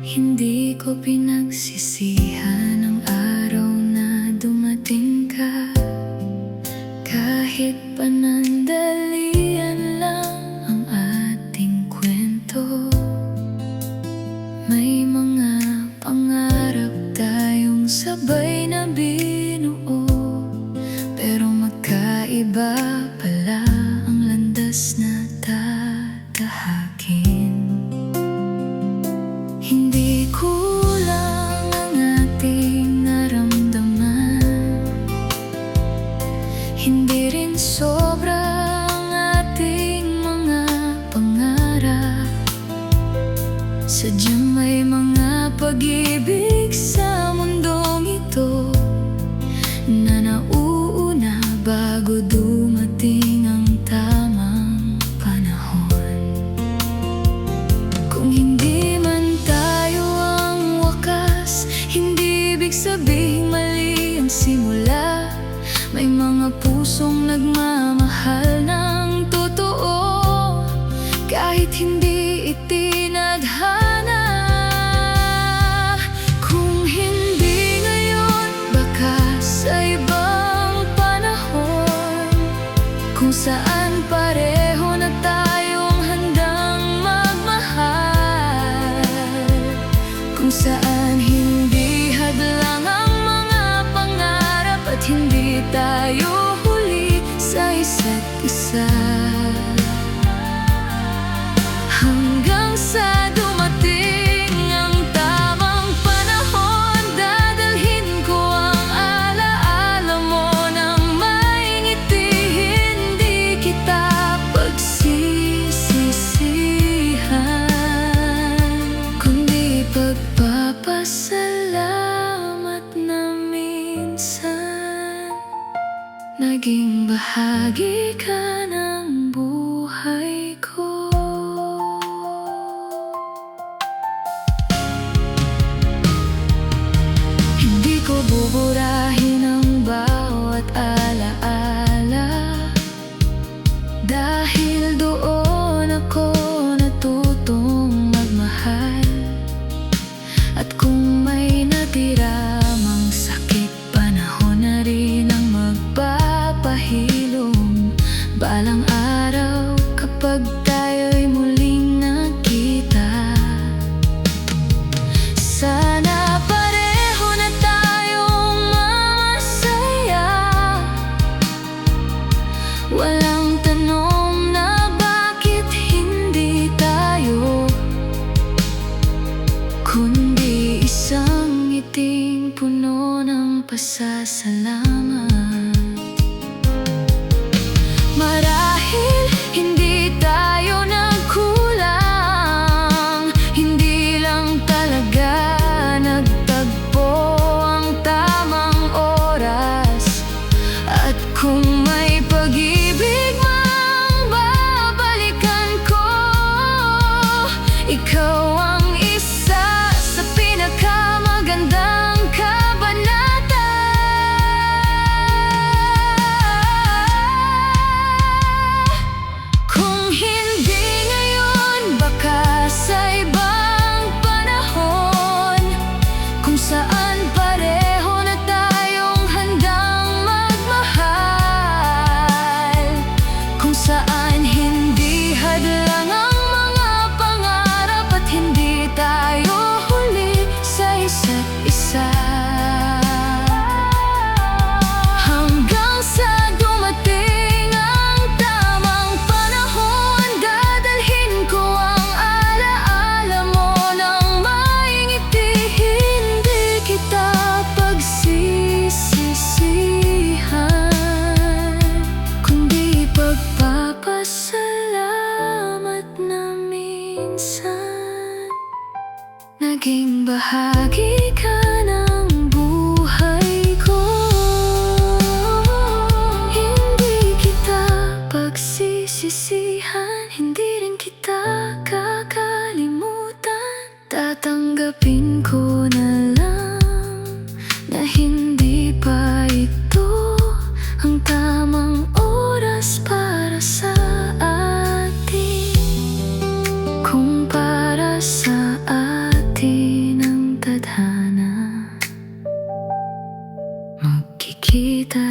Hindi ko pinagsisihan ang araw na dumating ka. Kahit panandalian lang ang ating kwento, may mga pangarap tayong sabay na binuo. Pero magkaiba pala ang landas na tatahakin. Hindi kulang ang ating naramdaman, hindi rin sobra ang ating mga pangarap. Sadyang may mga pag-ibig sa mundong ito na nauuna bago dumating ang tamang panahon. Kung hindi man tayo ang wakas, hindi ibig sabihing mali ang simula. May mga pusong nagmamahal ng totoo, kahit hindi itinadhana. Kung hindi ngayon, baka sa ibang panahon, kung saan pareho na tayong handang magmahal, kung saan hindi hadlang ang mga pangarap at hindi tayo huli sa isa't isa. Hanggang sa dumating ang tamang panahon, dadalhin ko ang alaala mo ng may ngiti. Hindi kita pagsisisihan, kundi pagpapasalamat na minsan naging bahagi ka ng buhay ko. Hindi ko buburahin ang bawat alaala, dahil doon ako natutong magmahal. At kung may natira mang sakit, panahon na rin ang magpapahilom. Balang araw kapag tayo'y muling nakita, sana pareho na tayong masaya. Walang tanong na bakit hindi tayo, kundi isang ngiting puno ng pasasalamat. Marahil hindi tayo nagkulang, hindi lang talaga nagtagpo ang tamang oras. At kung may pag-ibig mang babalikan ko, ikaw ang isa sa pinakamagandang kabanata. Kung hindi ngayon, baka sa ibang panahon, kung saan pareho na tayong handang magmahal, kung saan hindi hadlang ang mga pangarap at hindi tayo huli sa isa't isa. Hanggang sa dumating ang tamang panahon, dadalhin ko ang alaala mo ng may ngiti. Hindi kita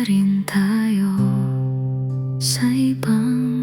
rin tayo sa ibang